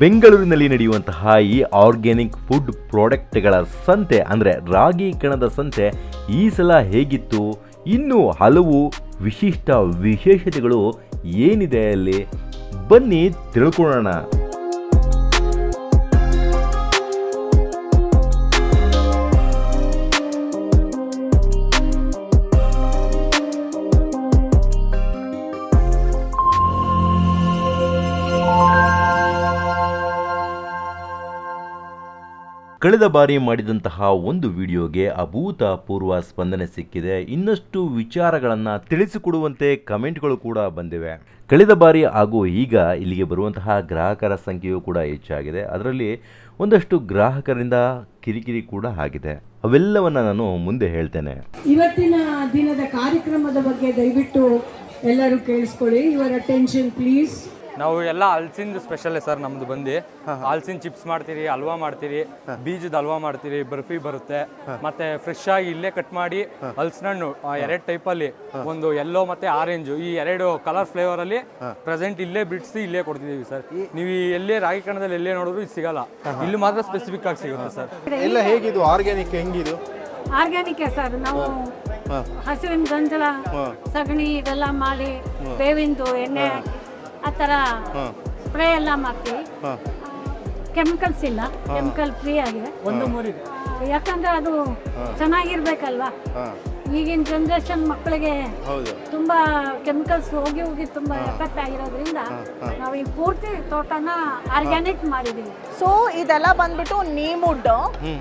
ಬೆಂಗಳೂರಿನಲ್ಲಿ ನಡೆಯುವಂತಹ ಈ ಆರ್ಗ್ಯಾನಿಕ್ ಫುಡ್ ಪ್ರಾಡಕ್ಟ್ಗಳ ಸಂತೆ ಅಂದರೆ ರಾಗಿ ಕಣದ ಸಂತೆ ಈ ಸಲ ಹೇಗಿತ್ತು, ಇನ್ನೂ ಹಲವು ವಿಶೇಷತೆಗಳು ಏನಿದೆ ಅಲ್ಲಿ, ಬನ್ನಿ ತಿಳ್ಕೊಳ್ಳೋಣ. ಕಳೆದ ಬಾರಿ ಮಾಡಿದಂತಹ ಒಂದು ವಿಡಿಯೋಗೆ ಅಭೂತಪೂರ್ವ ಸ್ಪಂದನೆ ಸಿಕ್ಕಿದೆ. ಇನ್ನಷ್ಟು ವಿಚಾರಗಳನ್ನು ತಿಳಿಸಿಕೊಡುವಂತೆ ಕಮೆಂಟ್ಗಳು ಕೂಡ ಬಂದಿವೆ. ಕಳೆದ ಬಾರಿ ಹಾಗೂ ಈಗ ಇಲ್ಲಿಗೆ ಬರುವಂತಹ ಗ್ರಾಹಕರ ಸಂಖ್ಯೆಯೂ ಕೂಡ ಹೆಚ್ಚಾಗಿದೆ. ಅದರಲ್ಲಿ ಒಂದಷ್ಟು ಗ್ರಾಹಕರಿಂದ ಕಿರಿಕಿರಿ ಕೂಡ ಆಗಿದೆ. ಅವೆಲ್ಲವನ್ನ ನಾನು ಮುಂದೆ ಹೇಳ್ತೇನೆ. ಇವತ್ತಿನ ದಿನದ ಕಾರ್ಯಕ್ರಮದ ಬಗ್ಗೆ ದಯವಿಟ್ಟು ಎಲ್ಲರೂ ಕೇಳಿಸ್ಕೊಳ್ಳಿ. Your attention please. ನಾವು ಎಲ್ಲ ಹಲಸಿಂದು ಸ್ಪೆಷಲ್ ಸರ್. ನಮ್ದು ಬಂದು ಹಲಸಿನ ಚಿಪ್ಸ್ ಮಾಡ್ತೀರಿ, ಹಲ್ವಾ ಮಾಡ್ತೀರಿ, ಬೀಜದ ಹಲ್ವಾ ಮಾಡ್ತೀರಿ, ಬರ್ಫಿ ಬರುತ್ತೆ. ಮತ್ತೆ ಫ್ರೆಶ್ ಆಗಿ ಇಲ್ಲೇ ಕಟ್ ಮಾಡಿ ಹಲಸಿನಣ್ಣು ಎರಡು ಟೈಪಲ್ಲಿ, ಒಂದು ಯೆಲ್ಲೋ ಮತ್ತೆ ಆರೆಂಜ್, ಈ ಎರಡು ಕಲರ್ ಫ್ಲೇವರ್ ಅಲ್ಲಿ ಪ್ರೆಸೆಂಟ್ ಇಲ್ಲೇ ಬಿಡಿಸಿ ಇಲ್ಲೇ ಕೊಡ್ತಿದೀವಿ ಸರ್. ನೀವು ಎಲ್ಲೇ ರಾಗಿ ಕಣದಲ್ಲಿ ಎಲ್ಲೇ ನೋಡಿದ್ರು ಇದು ಸಿಗಲ್ಲ, ಇಲ್ಲಿ ಮಾತ್ರ ಸ್ಪೆಸಿಫಿಕ್ ಆಗಿ ಸಿಗುತ್ತೆ ಸರ್. ಎಲ್ಲ ಹೇಗಿದು ಆರ್ಗ್ಯಾನಿಕ್ ಹೆಂಗಿದು? Organic sir. ನಾವು ಹಸುವಿನ ಗಂಜಲ, ಸಗಣಿ ಇದೆಲ್ಲ ಮಾಡಿ ಬೇವಿಂದು ಎಣ್ಣೆ ಆ ಥರ ಸ್ಪ್ರೇ ಎಲ್ಲ ಮಾಡ್ತೀವಿ. ಕೆಮಿಕಲ್ಸ್ ಇಲ್ಲ, ಕೆಮಿಕಲ್ ಫ್ರೀ ಆಗಿದೆ. ಯಾಕಂದ್ರೆ ಅದು ಚೆನ್ನಾಗಿರ್ಬೇಕಲ್ವಾ. ಈಗಿನ ಜನರೇಷನ್ ಮಕ್ಕಳಿಗೆ ತುಂಬಾ ಕೆಮಿಕಲ್ಸ್ ಹೋಗಿ ತುಂಬಾ ಎಫೆಕ್ಟ್ ಆಗಿರೋದ್ರಿಂದ ನಾವು ಈ ಪೂರ್ತಿ ತೋಟನ ಆರ್ಗ್ಯಾನಿಕ್ ಮಾಡಿದೀವಿ. ಸೊ ಇದೆಲ್ಲ ಬಂದ್ಬಿಟ್ಟು ನೀಮುಡ್.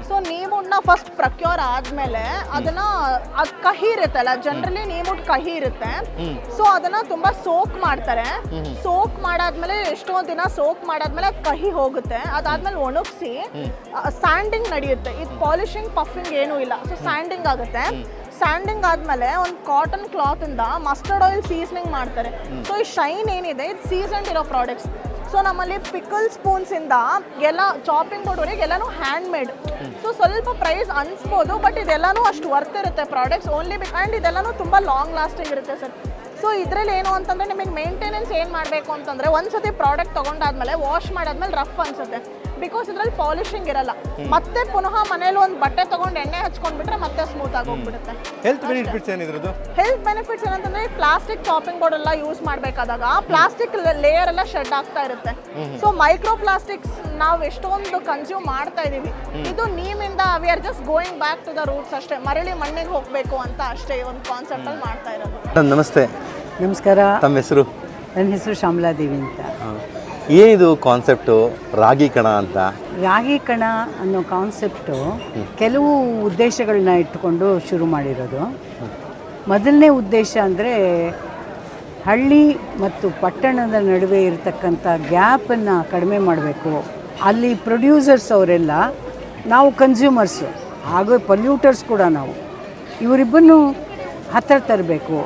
ಸೊ ನೀಮುಡ್ನ ಫಸ್ಟ್ ಪ್ರಕ್ಯೂರ್ ಆದ್ಮೇಲೆ ಅದನ್ನ ಕಹಿ ಇರುತ್ತಲ್ಲ, ಜನರಲಿ ನೀಮುಡ್ ಕಹಿ ಇರುತ್ತೆ. ಸೊ ಅದನ್ನ ತುಂಬಾ ಸೋಕ್ ಮಾಡ್ತಾರೆ. ಸೋಕ್ ಮಾಡಾದ್ಮೇಲೆ ಎಷ್ಟೋ ದಿನ ಸೋಕ್ ಮಾಡಾದ್ಮೇಲೆ ಕಹಿ ಹೋಗುತ್ತೆ. ಅದಾದ್ಮೇಲೆ ಒಣಗಿಸಿ ಸ್ಯಾಂಡಿಂಗ್ ನಡೆಯುತ್ತೆ. ಇದು ಪಾಲಿಶಿಂಗ್ ಪಫಿಂಗ್ ಏನೂ ಇಲ್ಲ. ಸೊ ಸ್ಯಾಂಡಿಂಗ್ ಆಗುತ್ತೆ. ಸ್ಯಾಂಡಿಂಗ್ ಆದಮೇಲೆ ಒಂದು ಕಾಟನ್ ಕ್ಲಾತ್ ಇಂದ ಮಸ್ಟರ್ಡ್ ಆಯಿಲ್ ಸೀಸನಿಂಗ್ ಮಾಡ್ತಾರೆ. ಸೊ ಈ ಶೈನ್ ಏನಿದೆ ಇದು ಸೀಸನ್ಡ್ ಇರೋ ಪ್ರಾಡಕ್ಟ್ಸ್. ಸೊ ನಮ್ಮಲ್ಲಿ ಪಿಕಲ್ ಸ್ಪೂನ್ಸ್ ಇಂದ ಎಲ್ಲ ಚಾಪಿಂಗ್ ಬೋರ್ಡ್ವರೆಗೆ ಎಲ್ಲನೂ ಹ್ಯಾಂಡ್ ಮೇಡ್. ಸೊ ಸ್ವಲ್ಪ ಪ್ರೈಸ್ ಅನ್ಸ್ಬೋದು, ಬಟ್ ಇದೆಲ್ಲನೂ ಅಷ್ಟು ವರ್ತ್ ಇರುತ್ತೆ ಪ್ರಾಡಕ್ಟ್ಸ್ ಓನ್ಲಿ ಆ್ಯಂಡ್ ಇದೆಲ್ಲನೂ ತುಂಬ ಲಾಂಗ್ ಲಾಸ್ಟಿಂಗ್ ಇರುತ್ತೆ ಸರ್. ಸೊ ಇದರಲ್ಲಿ ಏನು ಅಂತಂದರೆ ನಿಮಗೆ ಮೇಂಟೆನೆನ್ಸ್ ಏನು ಮಾಡಬೇಕು ಅಂತಂದರೆ, ಒಂದ್ಸತಿ ಪ್ರಾಡಕ್ಟ್ ತೊಗೊಂಡಾದ್ಮೇಲೆ ವಾಶ್ ಮಾಡಾದ್ಮೇಲೆ ರಫ್ ಅನ್ಸುತ್ತೆ, ಬಿಕಾಸ್ ಇದರಲ್ಲಿ ಪಾಲಿಶಿಂಗ್ ಇರಲ್ಲ. ಮತ್ತೆ ಪುನಃ ಮನೇಲಿ ಒಂದು ಬಟ್ಟೆ ತೊಗೊಂಡು ಎಣ್ಣೆ ಹಚ್ಕೊಂಡ್ಬಿಟ್ರೆ ಮತ್ತೆ ಸ್ಮೂತ್ ಆಗಿ ಹೋಗ್ಬಿಡುತ್ತೆ. ಹೆಲ್ತ್ ಬೆನಿಫಿಟ್ಸ್ ಏನಿದ್ರದ್ದು? ಹೆಲ್ತ್ ಬೆನಿಫಿಟ್ಸ್ ಏನಂತಂದ್ರೆ ಪ್ಲಾಸ್ಟಿಕ್ ಚಾಪಿಂಗ್ ಬೋರ್ಡ್ ಎಲ್ಲ ಯೂಸ್ ಮಾಡಬೇಕಾದಾಗ ಪ್ಲಾಸ್ಟಿಕ್ ಲೇಯರ್ ಎಲ್ಲ ಶೆಡ್ ಆಗ್ತಾ ಇರುತ್ತೆ. ಸೊ ಮೈಕ್ರೋ ಪ್ಲಾಸ್ಟಿಕ್ಸ್ ನಾವು ಎಷ್ಟೊಂದು ಕನ್ಸ್ಯೂಮ್ ಮಾಡ್ತಾ ಇದೀವಿ. ಇದು ನೀಮಿಂದ we are just going back to the roots ಅಷ್ಟೇ, ಮರಳಿ ಮಣ್ಣಿಗೆ ಹೋಗಬೇಕು ಅಂತ ಅಷ್ಟೇ ಒಂದು ಕಾನ್ಸೆಪ್ಟ್ ಅಲ್ಲಿ ಮಾಡ್ತಾ ಇರೋದು. ನಮಸ್ತೆ. ನಮಸ್ಕಾರ. ತಮ್ಮ ಹೆಸರು? ನನ್ನ ಹೆಸರು ಶ್ಯಾಮಲಾದೇವಿ ಅಂತ. ಏನಿದು ಕಾನ್ಸೆಪ್ಟು ರಾಗಿ ಕಣ ಅಂತ? ರಾಗಿ ಕಣ ಅನ್ನೋ ಕಾನ್ಸೆಪ್ಟು ಕೆಲವು ಉದ್ದೇಶಗಳನ್ನ ಇಟ್ಟುಕೊಂಡು ಶುರು ಮಾಡಿರೋದು. ಮೊದಲನೇ ಉದ್ದೇಶ ಅಂದರೆ ಹಳ್ಳಿ ಮತ್ತು ಪಟ್ಟಣದ ನಡುವೆ ಇರತಕ್ಕಂಥ ಗ್ಯಾಪನ್ನು ಕಡಿಮೆ ಮಾಡಬೇಕು. ಅಲ್ಲಿ ಪ್ರೊಡ್ಯೂಸರ್ಸ್ ಅವರೆಲ್ಲ, ನಾವು ಕನ್ಸ್ಯೂಮರ್ಸು ಹಾಗೂ ಪೊಲ್ಯೂಟರ್ಸ್ ಕೂಡ ನಾವು, ಇವರಿಬ್ಬರನ್ನು ಹತ್ತಿರ ತರಬೇಕು.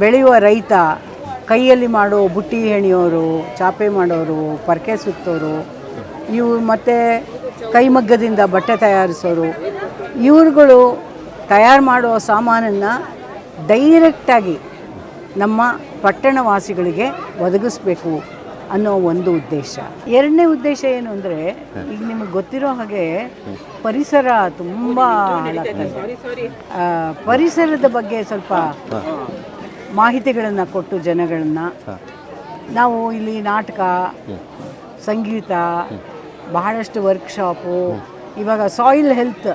ಬೆಳೆಯುವ ರೈತ, ಕೈಯಲ್ಲಿ ಮಾಡೋ ಬುಟ್ಟಿ ಹೆಣಿಯೋರು, ಚಾಪೆ ಮಾಡೋರು, ಪರ್ಕೆ ಸುತ್ತೋರು, ಇವು ಮತ್ತು ಕೈಮಗ್ಗದಿಂದ ಬಟ್ಟೆ ತಯಾರಿಸೋರು, ಇವ್ರುಗಳು ತಯಾರು ಮಾಡೋ ಸಾಮಾನನ್ನು ಡೈರೆಕ್ಟಾಗಿ ನಮ್ಮ ಪಟ್ಟಣವಾಸಿಗಳಿಗೆ ಒದಗಿಸ್ಬೇಕು ಅನ್ನೋ ಒಂದು ಉದ್ದೇಶ. ಎರಡನೇ ಉದ್ದೇಶ ಏನು ಅಂದರೆ, ಈಗ ನಿಮಗೆ ಗೊತ್ತಿರೋ ಹಾಗೆ ಪರಿಸರ ತುಂಬ ಹಾಳಾಗ್ತದೆ. ಪರಿಸರದ ಬಗ್ಗೆ ಸ್ವಲ್ಪ ಮಾಹಿತಿಗಳನ್ನು ಕೊಟ್ಟು ಜನಗಳನ್ನು, ನಾವು ಇಲ್ಲಿ ನಾಟಕ, ಸಂಗೀತ, ಬಹಳಷ್ಟು ವರ್ಕ್ಶಾಪು, ಇವಾಗ ಸಾಯಿಲ್ ಹೆಲ್ತ್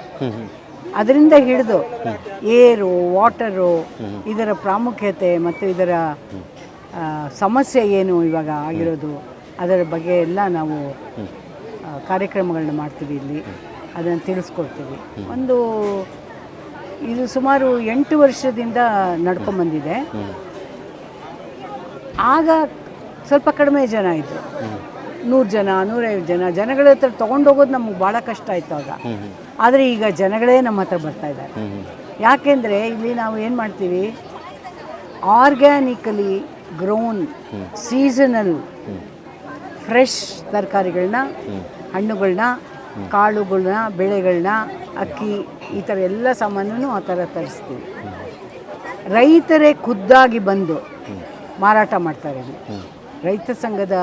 ಅದರಿಂದ ಹಿಡಿದು ಏರು, ವಾಟರು, ಇದರ ಪ್ರಾಮುಖ್ಯತೆ ಮತ್ತು ಇದರ ಸಮಸ್ಯೆ ಏನು ಇವಾಗ ಆಗಿರೋದು, ಅದರ ಬಗ್ಗೆ ಎಲ್ಲ ನಾವು ಕಾರ್ಯಕ್ರಮಗಳನ್ನ ಮಾಡ್ತೀವಿ ಇಲ್ಲಿ, ಅದನ್ನು ತಿಳಿಸ್ಕೊಡ್ತೀವಿ. ಇದು ಸುಮಾರು 8 ವರ್ಷದಿಂದ ನಡ್ಕೊಂಬಂದಿದೆ. ಆಗ ಸ್ವಲ್ಪ ಕಡಿಮೆ ಜನ ಇದ್ದರು, 100 ಜನ 150 ಜನಗಳ ಹತ್ರ ತೊಗೊಂಡೋಗೋದು ನಮಗೆ ಭಾಳ ಕಷ್ಟ ಆಯಿತು ಆಗ. ಆದರೆ ಈಗ ಜನಗಳೇ ನಮ್ಮ ಹತ್ರ ಬರ್ತಾ ಇದ್ದಾರೆ. ಯಾಕೆಂದರೆ ಇಲ್ಲಿ ನಾವು ಏನು ಮಾಡ್ತೀವಿ, ಆರ್ಗ್ಯಾನಿಕಲಿ ಗ್ರೋನ್ ಸೀಸನಲ್ ಫ್ರೆಶ್ ತರಕಾರಿಗಳನ್ನ, ಹಣ್ಣುಗಳನ್ನ, ಕಾಳುಗಳನ್ನ, ಬೆಳೆಗಳನ್ನ, ಅಕ್ಕಿ, ಈ ಥರ ಎಲ್ಲ ಸಾಮಾನೂ ಆ ಥರ ತರಿಸ್ತೀವಿ. ರೈತರೇ ಖುದ್ದಾಗಿ ಬಂದು ಮಾರಾಟ ಮಾಡ್ತಾರೆ. ರೈತ ಸಂಘದ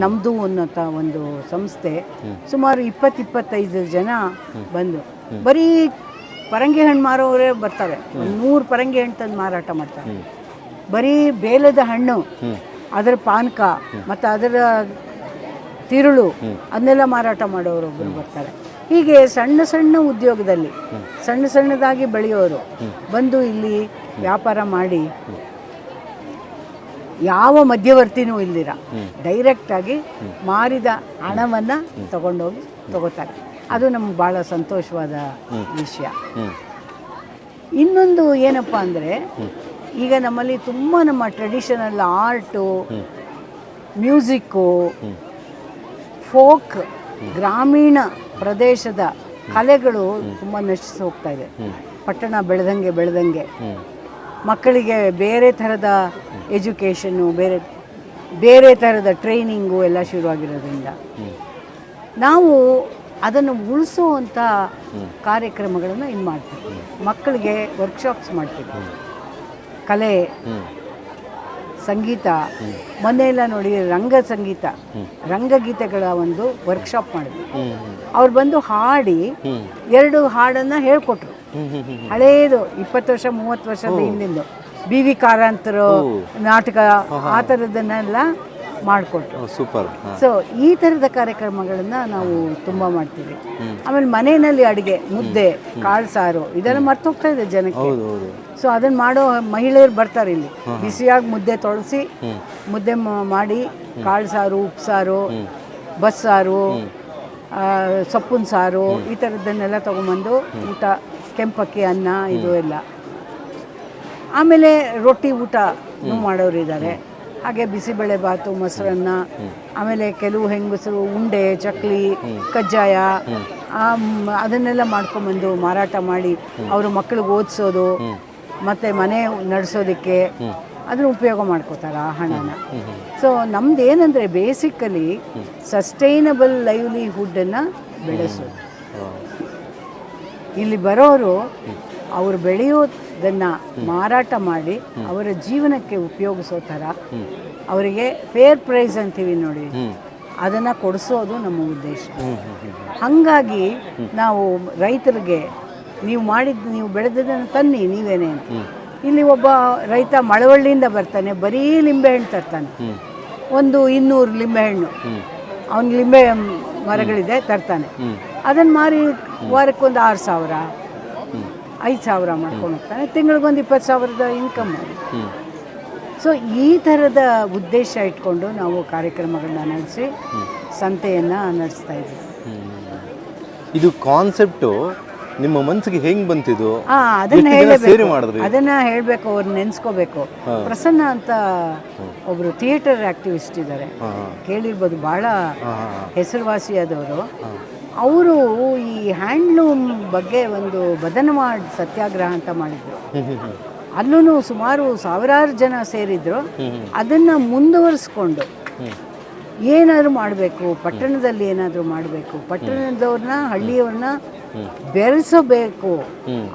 ನಮ್ಮದು ಅನ್ನೋಂಥ ಒಂದು ಸಂಸ್ಥೆ ಸುಮಾರು 20-25 ಜನ ಬಂದು ಬರೀ ಪರಂಗಿ ಹಣ್ಣು ಮಾರೋರೇ ಬರ್ತಾರೆ. 100 ಪರಂಗಿ ಹಣ್ಣು ತಂದು ಮಾರಾಟ ಮಾಡ್ತಾರೆ. ಬರೀ ಬೇಲದ ಹಣ್ಣು, ಅದರ ಪಾನಕ ಮತ್ತು ಅದರ ತಿರುಳು ಅದನ್ನೆಲ್ಲ ಮಾರಾಟ ಮಾಡೋರೊಬ್ಬರು ಬರ್ತಾರೆ. ಹೀಗೆ ಸಣ್ಣ ಸಣ್ಣ ಉದ್ಯೋಗದಲ್ಲಿ ಸಣ್ಣದಾಗಿ ಬೆಳೆಯೋರು ಬಂದು ಇಲ್ಲಿ ವ್ಯಾಪಾರ ಮಾಡಿ ಯಾವ ಮಧ್ಯವರ್ತಿನೂ ಇಲ್ದಿರ ಡೈರೆಕ್ಟಾಗಿ ಮಾರಿದ ಹಣವನ್ನು ತಗೋತಾರೆ. ಅದು ನಮ್ಗೆ ಭಾಳ ಸಂತೋಷವಾದ ವಿಷಯ. ಇನ್ನೊಂದು ಏನಪ್ಪ ಅಂದರೆ, ಈಗ ನಮ್ಮಲ್ಲಿ ತುಂಬ ನಮ್ಮ ಟ್ರೆಡಿಷನಲ್ ಆರ್ಟು, ಮ್ಯೂಸಿಕ್ಕು, ಫೋಕ್, ಗ್ರಾಮೀಣ ಪ್ರದೇಶದ ಕಲೆಗಳು ತುಂಬ ನಶಿಸಿ ಹೋಗ್ತಾ ಇದೆ. ಪಟ್ಟಣ ಬೆಳೆದಂಗೆ ಮಕ್ಕಳಿಗೆ ಬೇರೆ ಥರದ ಎಜುಕೇಷನ್ನು, ಬೇರೆ ಥರದ ಟ್ರೈನಿಂಗು ಎಲ್ಲ ಶುರುವಾಗಿರೋದ್ರಿಂದ ನಾವು ಅದನ್ನು ಉಳಿಸುವಂಥ ಕಾರ್ಯಕ್ರಮಗಳನ್ನು ಇನ್ನು ಮಾಡ್ತೀವಿ. ಮಕ್ಕಳಿಗೆ ವರ್ಕ್ಶಾಪ್ಸ್ ಮಾಡ್ತೀವಿ. ಕಲೆ, ಸಂಗೀತ, ಮೊನ್ನೆಲ್ಲ ನೋಡಿ ರಂಗಗೀತೆಗಳ ಒಂದು ವರ್ಕ್ಶಾಪ್ ಮಾಡಿದ್ವಿ. ಅವ್ರು ಬಂದು ಹಾಡಿ 2 ಹಾಡನ್ನು ಹೇಳ್ಕೊಟ್ರು. ಹಳೇದು 20 ವರ್ಷ 30 ವರ್ಷದ ಹಿಂದಿಂದು BV ಕಾರಂತರು ನಾಟಕ ಆ ಥರದನ್ನೆಲ್ಲ ಮಾಡಿಕೊಟ್ರು. ಸೂಪರ್. ಸೊ ಈ ಥರದ ಕಾರ್ಯಕ್ರಮಗಳನ್ನು ನಾವು ತುಂಬ ಮಾಡ್ತೀವಿ. ಆಮೇಲೆ ಮನೆಯಲ್ಲಿ ಅಡುಗೆ, ಮುದ್ದೆ, ಕಾಳು ಸಾರು ಇದೆಲ್ಲ ಮರ್ತೋಗ್ತಾ ಇದೆ ಜನಕ್ಕೆ. ಸೊ ಅದನ್ನು ಮಾಡೋ ಮಹಿಳೆಯರು ಬರ್ತಾರೆ ಇಲ್ಲಿ. ಬಿಸಿಯಾಗಿ ಮುದ್ದೆ ತೊಳಸಿ ಮುದ್ದೆ ಮಾಡಿ ಕಾಳು ಸಾರು, ಉಪ್ಸಾರು, ಬಸ್ಸಾರು, ಸೊಪ್ಪಿನ ಸಾರು ಈ ಥರದ್ದನ್ನೆಲ್ಲ ತೊಗೊಂಬಂದು ಊಟ, ಕೆಂಪಕ್ಕಿ ಅನ್ನ ಇದು ಎಲ್ಲ. ಆಮೇಲೆ ರೊಟ್ಟಿ ಊಟನೂ ಮಾಡೋರಿದ್ದಾರೆ. ಹಾಗೆ ಬಿಸಿಬೇಳೆ ಬಾತು, ಮೊಸರನ್ನ, ಆಮೇಲೆ ಕೆಲವು ಹೆಂಗಸರು ಉಂಡೆ, ಚಕ್ಲಿ, ಕಜ್ಜಾಯ ಅದನ್ನೆಲ್ಲ ಮಾಡ್ಕೊಂಬಂದು ಮಾರಾಟ ಮಾಡಿ ಅವರು ಮಕ್ಕಳಿಗೆ ಓದಿಸೋದು ಮತ್ತು ಮನೆ ನಡೆಸೋದಕ್ಕೆ ಅದನ್ನು ಉಪಯೋಗ ಮಾಡ್ಕೋತಾರೆ ಆ ಹಣನ. ಸೊ ನಮ್ದು ಏನಂದರೆ ಬೇಸಿಕಲಿ ಸಸ್ಟೈನಬಲ್ ಲೈವ್ಲಿಹುಡ್ಡನ್ನು ಬೆಳೆಸೋದು. ಇಲ್ಲಿ ಬರೋರು ಅವರು ಬೆಳೆಯೋದನ್ನು ಮಾರಾಟ ಮಾಡಿ ಅವರ ಜೀವನಕ್ಕೆ ಉಪಯೋಗಿಸೋ ಥರ ಅವರಿಗೆ ಫೇರ್ ಪ್ರೈಸ್ ಅಂತೀವಿ ನೋಡಿ, ಅದನ್ನು ಕೊಡಿಸೋದು ನಮ್ಮ ಉದ್ದೇಶ. ಹಾಗಾಗಿ ನಾವು ರೈತರಿಗೆ ನೀವು ಬೆಳೆದದನ್ನು ತನ್ನಿ ನೀವೇನೆ ಅಂತ. ಇಲ್ಲಿ ಒಬ್ಬ ರೈತ ಮಳವಳ್ಳಿಯಿಂದ ಬರ್ತಾನೆ, ಬರೀ ಲಿಂಬೆಹಣ್ಣು ತರ್ತಾನೆ, 200 ಲಿಂಬೆಹಣ್ಣು, ಅವನ ಲಿಂಬೆ ಮರಗಳಿದೆ ತರ್ತಾನೆ. ಅದನ್ನು ಮಾರಿ ವಾರಕ್ಕೊಂದು 6,000 5,000 ಮಾಡ್ಕೊಂಡು ಹೋಗ್ತಾನೆ. ತಿಂಗಳಿಗೊಂದು 20,000 ಇನ್ಕಮ್ ಮಾಡಿ. ಸೊ ಈ ಥರದ ಉದ್ದೇಶ ಇಟ್ಕೊಂಡು ನಾವು ಕಾರ್ಯಕ್ರಮಗಳನ್ನ ನಡೆಸಿ ಸಂತೆಯನ್ನು ನಡೆಸ್ತಾ ಇದ್ದೀವಿ. ಇದು ಕಾನ್ಸೆಪ್ಟು ನಿಮ್ಮ ಮನಸ್ಸಿಗೆ ಹೆಂಗೆ ಬಂತಿದ್ದು? ಅದನ್ನು ಹೇಳಬೇಕು, ಅವ್ರನ್ನ ನೆನೆಸ್ಕೋಬೇಕು. ಪ್ರಸನ್ನ ಅಂತ ಒಬ್ಬರು ಥಿಯೇಟರ್ ಆ್ಯಕ್ಟಿವಿಸ್ಟ್ ಇದ್ದಾರೆ, ಕೇಳಿರ್ಬೋದು, ಭಾಳ ಹೆಸರುವಾಸಿಯಾದವರು. ಅವರು ಈ ಹ್ಯಾಂಡ್ಲೂಮ್ ಬಗ್ಗೆ ಒಂದು ಬದನವಾಡ್ ಸತ್ಯಾಗ್ರಹ ಅಂತ ಮಾಡಿದ್ರು. ಅಲ್ಲೂ ಸುಮಾರು 1000 ಜನ ಸೇರಿದ್ರು. ಅದನ್ನು ಮುಂದುವರಿಸ್ಕೊಂಡು ಏನಾದರೂ ಮಾಡಬೇಕು, ಪಟ್ಟಣದಲ್ಲಿ ಏನಾದರೂ ಮಾಡಬೇಕು, ಪಟ್ಟಣದವ್ರನ್ನ ಹಳ್ಳಿಯವ್ರನ್ನ ಬೆರೆಸಬೇಕು,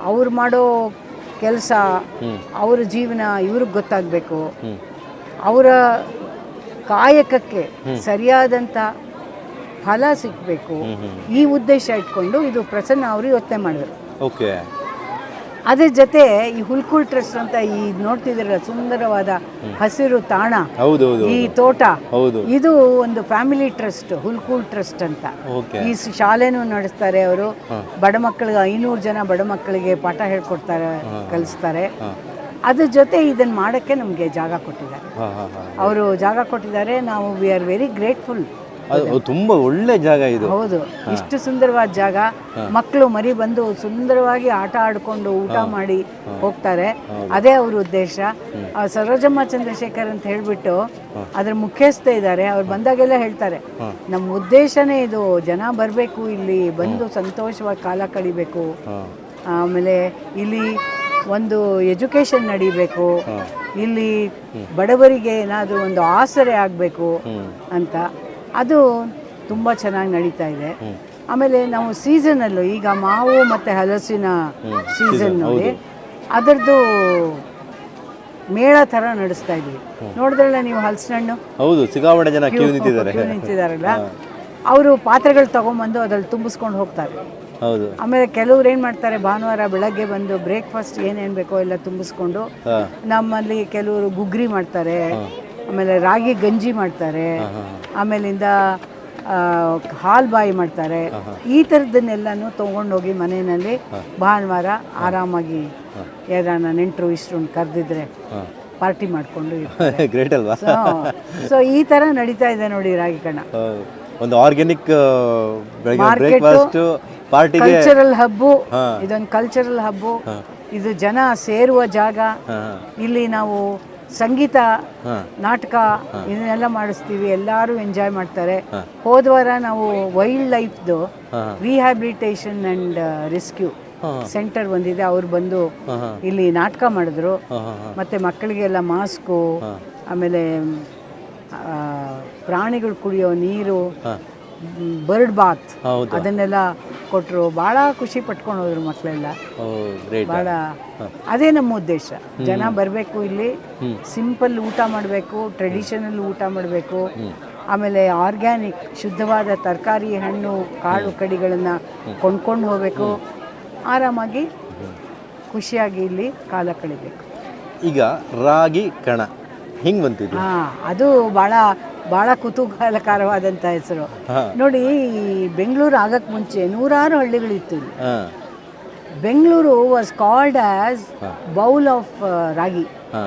ಅವ್ರು ಮಾಡೋ ಕೆಲಸ ಅವ್ರ ಜೀವನ ಇವ್ರಿಗೆ ಗೊತ್ತಾಗಬೇಕು, ಅವರ ಕಾಯಕಕ್ಕೆ ಸರಿಯಾದಂಥ ಫಲ ಸಿಗಬೇಕು, ಈ ಉದ್ದೇಶ ಇಟ್ಕೊಂಡು ಇದು ಪ್ರಸನ್ನ ಅವರು ಯೋಚನೆ ಮಾಡಿದ್ರು. ಓಕೆ. ಅದ್ರ ಜೊತೆ ಈ ಹುಲ್ಕೂಲ್ ಟ್ರಸ್ಟ್ ಅಂತ ಈ ನೋಡ್ತಿದ್ದೀರಲ್ಲ ಸುಂದರವಾದ ಹಸಿರು ತಾಣ, ಈ ತೋಟ, ಇದು ಒಂದು ಫ್ಯಾಮಿಲಿ ಟ್ರಸ್ಟ್, ಹುಲ್ಕೂಲ್ ಟ್ರಸ್ಟ್ ಅಂತ. ಈ ಶಾಲೆನೂ ನಡೆಸ್ತಾರೆ ಅವರು. ಬಡ ಮಕ್ಕಳಿಗೆ 500 ಜನ ಬಡ ಮಕ್ಕಳಿಗೆ ಪಾಠ ಹೇಳ್ಕೊಡ್ತಾರೆ, ಕಲಿಸ್ತಾರೆ. ಅದ್ರ ಜೊತೆ ಇದನ್ನು ಮಾಡೋಕ್ಕೆ ನಮಗೆ ಜಾಗ ಕೊಟ್ಟಿದ್ದಾರೆ. ಅವರು ಜಾಗ ಕೊಟ್ಟಿದ್ದಾರೆ. ನಾವು ವಿ ಆರ್ ವೆರಿ ಗ್ರೇಟ್ಫುಲ್. ತುಂಬ ಒಳ್ಳೆ ಜಾಗ ಇದು. ಹೌದು, ಇಷ್ಟು ಸುಂದರವಾದ ಜಾಗ. ಮಕ್ಕಳು ಮರಿ ಬಂದು ಸುಂದರವಾಗಿ ಆಟ ಆಡ್ಕೊಂಡು ಊಟ ಮಾಡಿ ಹೋಗ್ತಾರೆ. ಅದೇ ಅವ್ರ ಉದ್ದೇಶ. ಸರೋಜಮ್ಮ ಚಂದ್ರಶೇಖರ್ ಅಂತ ಹೇಳ್ಬಿಟ್ಟು ಅದ್ರ ಮುಖ್ಯಸ್ಥೆ ಇದ್ದಾರೆ. ಅವ್ರು ಬಂದಾಗೆಲ್ಲ ಹೇಳ್ತಾರೆ, ನಮ್ಮ ಉದ್ದೇಶನೇ ಇದು, ಜನ ಬರಬೇಕು, ಇಲ್ಲಿ ಬಂದು ಸಂತೋಷವಾಗಿ ಕಾಲ ಕಳಿಬೇಕು, ಆಮೇಲೆ ಇಲ್ಲಿ ಒಂದು ಎಜುಕೇಷನ್ ನಡೀಬೇಕು, ಇಲ್ಲಿ ಬಡವರಿಗೆ ಏನಾದರೂ ಒಂದು ಆಸರೆ ಆಗಬೇಕು ಅಂತ. ಅದು ತುಂಬ ಚೆನ್ನಾಗಿ ನಡೀತಾ ಇದೆ. ಆಮೇಲೆ ನಾವು ಸೀಸನಲ್ಲೂ ಈಗ ಮಾವು ಮತ್ತು ಹಲಸಿನ ಸೀಸನ್ ನೋಡಿ, ಅದರದ್ದು ಮೇಳ ಥರ ನಡೆಸ್ತಾ ಇದ್ವಿ. ನೋಡಿದ್ರಲ್ಲ ನೀವು ಹಲಸಿನಣ್ಣು ಹೌದು, ಸಿಕ್ಕಾಪಟ್ಟೆ ಜನ ಕ್ಯೂ ನಿಂತಿದ್ದಾರೆ. ನಿಂತಿದ್ದಾರಲ್ಲ, ಅವರು ಪಾತ್ರೆಗಳು ತಗೊಂಬಂದು ಅದ್ರಲ್ಲಿ ತುಂಬಿಸ್ಕೊಂಡು ಹೋಗ್ತಾರೆ. ಹೌದು. ಆಮೇಲೆ ಕೆಲವ್ರು ಏನು ಮಾಡ್ತಾರೆ, ಭಾನುವಾರ ಬೆಳಗ್ಗೆ ಬಂದು ಬ್ರೇಕ್ಫಾಸ್ಟ್ ಏನೇನು ಬೇಕೋ ಎಲ್ಲ ತುಂಬಿಸ್ಕೊಂಡು, ನಮ್ಮಲ್ಲಿ ಕೆಲವರು ಗುಗ್ರಿ ಮಾಡ್ತಾರೆ, ಆಮೇಲೆ ರಾಗಿ ಗಂಜಿ ಮಾಡ್ತಾರೆ, ಆಮೇಲಿಂದ ಹಾಲು ಬಾಯಿ ಮಾಡ್ತಾರೆ. ಈ ಥರದನ್ನೆಲ್ಲನೂ ತೊಗೊಂಡೋಗಿ ಮನೆಯಲ್ಲಿ ಭಾನುವಾರ ಆರಾಮಾಗಿ ಯಾರನ್ನ ನೆಂಟರು ಇಷ್ಟೊಂದು ಕರೆದಿದ್ರೆ ಪಾರ್ಟಿ ಮಾಡಿಕೊಂಡು ಗ್ರೇಟ್ ಅಲ್ವಾ? ಸೊ ಈ ಥರ ನಡೀತಾ ಇದೆ ನೋಡಿ ರಾಗಿ ಕಣ. ಒಂದು ಆರ್ಗ್ಯಾನಿಕ್ ಬ್ರೇಕ್ಫಾಸ್ಟ್ ಪಾರ್ಟಿಗೆ ಕಲ್ಚರಲ್ ಹಬ್ಬು, ಇದೊಂದು ಕಲ್ಚರಲ್ ಹಬ್ಬು. ಇದು ಜನ ಸೇರುವ ಜಾಗ. ಇಲ್ಲಿ ನಾವು ಸಂಗೀತ, ನಾಟಕ ಇದನ್ನೆಲ್ಲ ಮಾಡಿಸ್ತೀವಿ, ಎಲ್ಲರೂ ಎಂಜಾಯ್ ಮಾಡ್ತಾರೆ. ಹೋದ್ವಾರ ನಾವು ವೈಲ್ಡ್ ಲೈಫ್ದು ರಿಹ್ಯಾಬಿಲಿಟೇಷನ್ ಆ್ಯಂಡ್ ರೆಸ್ಕ್ಯೂ ಸೆಂಟರ್ ಬಂದಿದೆ, ಅವ್ರು ಬಂದು ಇಲ್ಲಿ ನಾಟಕ ಮಾಡಿದ್ರು. ಮತ್ತು ಮಕ್ಕಳಿಗೆಲ್ಲ ಮಾಸ್ಕು, ಆಮೇಲೆ ಪ್ರಾಣಿಗಳು ಕುಡಿಯೋ ನೀರು, ಬರ್ಡ್ ಬಾತ್ ಅದನ್ನೆಲ್ಲ ಕೊಟ್ಟರು. ಭಾಳ ಖುಷಿ ಪಟ್ಕೊಂಡು ಹೋದ್ರು ಮಕ್ಕಳೆಲ್ಲ. ಭಾಳ ಅದೇ ನಮ್ಮ ಉದ್ದೇಶ. ಜನ ಬರಬೇಕು, ಇಲ್ಲಿ ಸಿಂಪಲ್ ಊಟ ಮಾಡಬೇಕು, ಟ್ರೆಡಿಷನಲ್ ಊಟ ಮಾಡಬೇಕು, ಆಮೇಲೆ ಆರ್ಗ್ಯಾನಿಕ್ ಶುದ್ಧವಾದ ತರಕಾರಿ, ಹಣ್ಣು, ಕಾಳು ಕಡಿಗಳನ್ನು ಕೊಂಡ್ಕೊಂಡು ಹೋಗಬೇಕು, ಆರಾಮಾಗಿ ಖುಷಿಯಾಗಿ ಇಲ್ಲಿ ಕಾಲ ಕಳಿಬೇಕು. ಈಗ ರಾಗಿ ಕಣ ಹಿಂಗೆ ಬಂತಿದ್ದು, ಅದು ಭಾಳ ಕುತೂಹಲಕರವಾದಂಥ ಹೆಸರು. ನೋಡಿ, ಬೆಂಗಳೂರು ಆಗಕ್ಕೆ ಮುಂಚೆ ನೂರಾರು ಹಳ್ಳಿಗಳಿತ್ತು ಇಲ್ಲಿ. Bengaluru was called as bowl of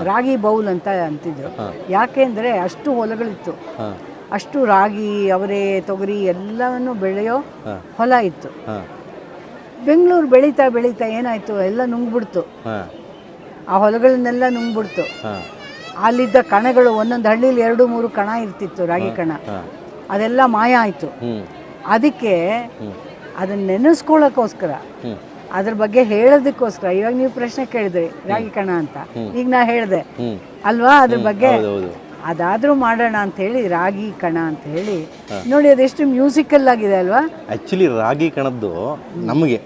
ragi bowl ಅಂತ ಅಂತಿದ್ರು. ಯಾಕೆಂದರೆ ಅಷ್ಟು ಹೊಲಗಳಿತ್ತು, ಅಷ್ಟು ರಾಗಿ, ಅವರೆ, ತೊಗರಿ ಎಲ್ಲವನ್ನು ಬೆಳೆಯೋ ಹೊಲ ಇತ್ತು. ಬೆಂಗಳೂರು ಬೆಳೀತಾ ಬೆಳೀತಾ ಏನಾಯಿತು, ಎಲ್ಲ ನುಂಗ್ಬಿಡ್ತು, ಆ ಹೊಲಗಳನ್ನೆಲ್ಲ ನುಂಗ್ಬಿಡ್ತು. ಅಲ್ಲಿದ್ದ ಕಣಗಳು, ಒಂದೊಂದು ಹಳ್ಳಿಲಿ 2-3 ಕಣ ಇರ್ತಿತ್ತು, ರಾಗಿ ಕಣ, ಅದೆಲ್ಲ ಮಾಯ ಆಯಿತು. ಅದಕ್ಕೆ ಅದನ್ನ ನೆನೆಸ್ಕೊಳ್ಳೋಕ್ಕೋಸ್ಕರ, ಅದ್ರ ಬಗ್ಗೆ ಹೇಳೋದಕ್ಕೋಸ್ಕರ, ಇವಾಗ ನೀವು ಪ್ರಶ್ನೆ ಕೇಳಿದ್ರಿ ರಾಗಿ ಕಣ ಅಂತ, ಈಗ ನಾ ಹೇಳಿದೆ ಅಲ್ವಾ ಅದ್ರ ಬಗ್ಗೆ, ಅದಾದರೂ ಮಾಡೋಣ ಅಂತ ಹೇಳಿ ರಾಗಿ ಕಣ ಅಂತ ಹೇಳಿ. ನೋಡಿ ಅದೆಷ್ಟು ಮ್ಯೂಸಿಕಲ್ ಆಗಿದೆ ಅಲ್ವಾ. ಆ್ಯಕ್ಚುಲಿ ರಾಗಿ ಕಣದ್ದು ನಮಗೆ,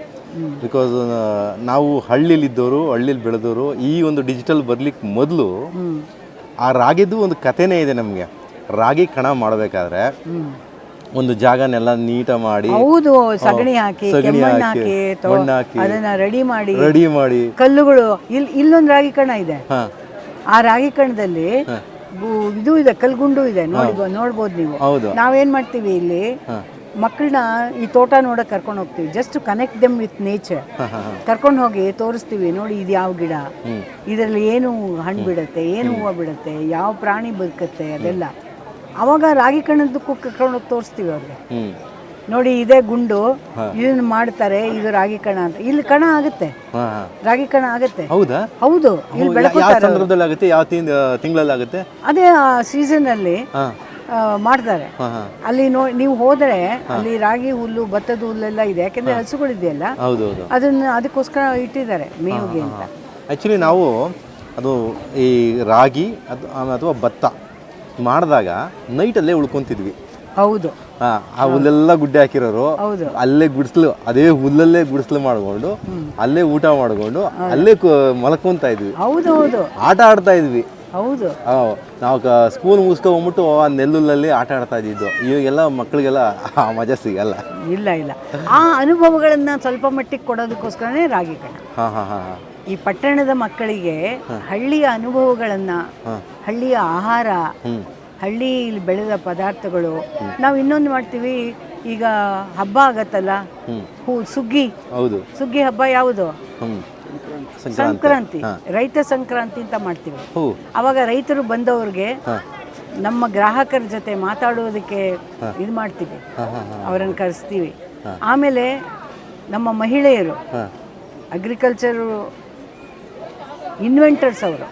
ಬಿಕಾಸ್ ನಾವು ಹಳ್ಳಿಲಿದ್ದವರು, ಹಳ್ಳಿಲಿ ಬೆಳೆದವರು, ಈ ಒಂದು ಡಿಜಿಟಲ್ ಬರ್ಲಿಕ್ಕೆ ಮೊದಲು ಆ ರಾಗಿದ್ದು ಒಂದು ಕಥೆನೇ ಇದೆ ನಮಗೆ. ರಾಗಿ ಕಣ ಮಾಡಬೇಕಾದ್ರೆ ಒಂದು ಜಾಗನೆಲ್ಲ ನೀಟಾಗಿ ಮಾಡಿ, ಹೌದು, ಸಗಣಿ ಹಾಕಿ, ಮಣ್ಣು ಹಾಕಿ ಅದನ್ನ ರೆಡಿ ಮಾಡಿ ಕಲ್ಲುಗಳು. ಇಲ್ಲೊಂದು ರಾಗಿ ಕಣ ಇದೆ, ಆ ರಾಗಿ ಕಣದಲ್ಲಿ ಇದು ಇದೆ, ಕಲ್ಗುಂಡು ಇದೆ, ನೋಡ್ಬೋದು ನೀವು. ನಾವೇನ್ ಮಾಡ್ತೀವಿ, ಇಲ್ಲಿ ಮಕ್ಕಳನ್ನ ಈ ತೋಟ ನೋಡಕ್ ಕರ್ಕೊಂಡು ಹೋಗ್ತೀವಿ, just connect them with nature. ಕರ್ಕೊಂಡು ಹೋಗಿ ತೋರಿಸ್ತೀವಿ, ನೋಡಿ ಇದು ಯಾವ ಗಿಡ, ಇದರಲ್ಲಿ ಏನು ಹಣ್ಣು ಬಿಡುತ್ತೆ, ಏನು ಹೂವು ಬಿಡುತ್ತೆ, ಯಾವ ಪ್ರಾಣಿ ಬದುಕತ್ತೆ, ಅದೆಲ್ಲ. ಅವಾಗ ರಾಗಿ ಕಣದಕ್ಕೂ ಕರ್ಕೊಂಡು ಹೋಗಿ ತೋರಿಸ್ತೀವಿ ಅವ್ರಿಗೆ. ನೋಡಿ ಇದೇ ಗುಂಡು, ಇದನ್ನ ಮಾಡ್ತಾರೆ, ಇದು ರಾಗಿ ಕಣ ಅಂತ. ಇಲ್ಲಿ ಕಣ ಆಗುತ್ತೆ, ರಾಗಿ ಕಣ ಆಗುತ್ತೆ. ಹೌದಾ? ಹೌದು, ಇಲ್ಲಿ ಬೆಳಕುತ್ತಾರೆ. ಯಾವ ತಿಂಗಳಲ್ಲಿ ಆಗುತ್ತೆ? ಅದೇ ಸೀಸನ್ ಅಲ್ಲಿ ಮಾಡ್ತಾರೆ. ಅಲ್ಲಿ ನೀವು ಹೋದ್ರೆ ಅಲ್ಲಿ ರಾಗಿ ಹುಲ್ಲು, ಭತ್ತದ ಹುಲ್ಲೆಲ್ಲ ಇದೆ, ಯಾಕೆಂದ್ರೆ ಹಸುಗಳಿದೆಯಲ್ಲ, ಅದಕ್ಕೋಸ್ಕರ ಇಟ್ಟಿದ್ದಾರೆ ಮೇವಿಗೆ ಅಂತ. ಆ್ಯಕ್ಚುಲಿ ನಾವು ಅದು ಈ ರಾಗಿ ಅಥವಾ ಭತ್ತ ಮಾಡಿದಾಗ ನೈಟಲ್ಲೇ ಉಳ್ಕೊತಿದ್ವಿ. ಹೌದು, ಆ ಹುಲ್ಲೆಲ್ಲ ಗುಡ್ಡೆ ಹಾಕಿರೋರು, ಅಲ್ಲೇ ಗುಡಿಸ್ಲು, ಅದೇ ಹುಲ್ಲಲ್ಲೇ ಗುಡಿಸ್ಲು ಮಾಡ್ಕೊಂಡು ಅಲ್ಲೇ ಊಟ ಮಾಡ್ಕೊಂಡು ಅಲ್ಲೇ ಮಲ್ಕೊಂತ ಇದ್ವಿ. ಹೌದು, ಆಟ ಆಡ್ತಾ ಇದ್ವಿ. ಹೌದು, ನಾವು ಸ್ಕೂಲ್ ಮುಗಿಸ್ಕೊಂಡ್ಬಿಟ್ಟು ಆ ನೆಲ್ಲುಲ್ಲಲ್ಲಿ ಆಟ ಆಡ್ತಾ ಇದ್ದಿದ್ದು. ಇವಾಗೆಲ್ಲ ಮಕ್ಕಳಿಗೆಲ್ಲ ಆ ಮಜಾ ಸಿಗಲ್ಲ. ಇಲ್ಲ ಆ ಅನುಭವಗಳನ್ನ ಸ್ವಲ್ಪ ಮಟ್ಟಿಗೆ ಕೊಡೋದಕ್ಕೋಸ್ಕರನೇ ರಾಗಿ ಕಣ. ಈ ಪಟ್ಟಣದ ಮಕ್ಕಳಿಗೆ ಹಳ್ಳಿಯ ಅನುಭವಗಳನ್ನ, ಹಳ್ಳಿಯ ಆಹಾರ, ಹಳ್ಳಿಯಲ್ಲಿ ಬೆಳೆದ ಪದಾರ್ಥಗಳು. ನಾವು ಇನ್ನೊಂದು ಮಾಡ್ತೀವಿ, ಈಗ ಹಬ್ಬ ಆಗತ್ತಲ್ಲ, ಸುಗ್ಗಿ ಹಬ್ಬ ಯಾವುದು? ಸಂಕ್ರಾಂತಿ, ರೈತ ಸಂಕ್ರಾಂತಿ ಅಂತ ಮಾಡ್ತೀವಿ. ಅವಾಗ ರೈತರು ಬಂದವ್ರಿಗೆ ನಮ್ಮ ಗ್ರಾಹಕರ ಜೊತೆ ಮಾತಾಡೋದಕ್ಕೆ ಇದು ಮಾಡ್ತೀವಿ, ಅವರನ್ನು ಕರೆಸ್ತೀವಿ. ಆಮೇಲೆ ನಮ್ಮ ಮಹಿಳೆಯರು, ಅಗ್ರಿಕಲ್ಚರ್ ಇನ್ವೆಂಟರ್ಸ್ ಅವರು,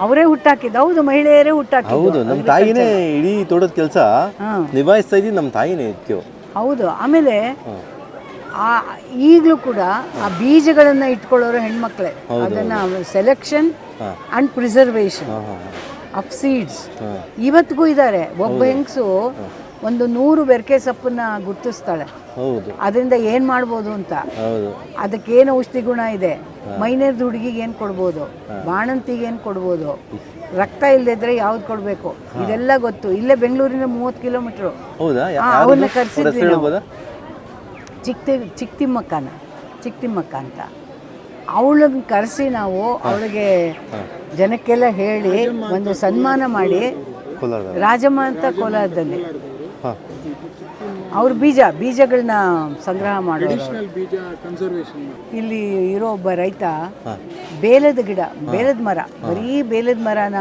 ಅವರೇ ಹುಟ್ಟಾಕಿದ್ದು. ಹೌದು, ಮಹಿಳೆಯರೇ ಹುಟ್ಟಾಕಿದ್ದು. ನಮ್ಮ ತಾಯಿನೇ ಇಡೀ ತೋಟದ ಕೆಲಸ ನಿಭಾಯಿಸ್ತಾ ಇದ್ದೀವಿ, ನಮ್ಮ ತಾಯಿನೇ ಇತ್ತು. ಹೌದು. ಆಮೇಲೆ ಈಗಲೂ ಕೂಡ ಆ ಬೀಜಗಳನ್ನ ಇಟ್ಕೊಳ್ಳೋರು ಹೆಣ್ಮಕ್ಳೇ. ಅದನ್ನ selection and preservation of seeds ಇವತ್ತಿಗೂ ಇದ್ದಾರೆ. ಒಬ್ಬ ಹೆಂಗಸು ಒಂದು 100 ಬೆರಕೆ ಸೊಪ್ಪನ್ನ ಗುರ್ತಿಸ್ತಾಳೆ. ಹೌದು ಅದರಿಂದ ಏನು ಮಾಡ್ಬೋದು ಅಂತ, ಹೌದು ಅದಕ್ಕೇನು ಔಷಧಿ ಗುಣ ಇದೆ, ಮೈನೇರ್ದು ಹುಡುಗಿಗೆ ಏನು ಕೊಡ್ಬೋದು, ಬಾಣಂತಿಗೆ ಏನು ಕೊಡ್ಬೋದು, ರಕ್ತ ಇಲ್ಲದಿದ್ರೆ ಯಾವ್ದು ಕೊಡಬೇಕು, ಇದೆಲ್ಲ ಗೊತ್ತು. ಇಲ್ಲೇ ಬೆಂಗಳೂರಿನ 30 ಕಿಲೋಮೀಟ್ರು. ಹೌದಾ? ಅವನ್ನ ಕರೆಸಿದ್ವಿ ನಾವು. ಹೇಳ್ಬೋದಾ? ಚಿಕ್ತಿಮ್ಮಕ್ಕ ಅಂತ. ಅವಳನ್ನ ಕರೆಸಿ ನಾವು ಅವಳಿಗೆ ಜನಕ್ಕೆಲ್ಲ ಹೇಳಿ ಒಂದು ಸನ್ಮಾನ ಮಾಡಿ, ಕೋಲಾರ ರಾಜಮ್ಮ ಅಂತ ಕೋಲಾರದಲ್ಲಿ ಹಾಂ ಅವ್ರು ಬೀಜಗಳನ್ನ ಸಂಗ್ರಹ ಮಾಡೋರು. ಇಲ್ಲಿ ಇರೋ ಒಬ್ಬ ರೈತ ಬೇಲದ ಮರ, ಬರೀ ಬೇಲದ ಮರನ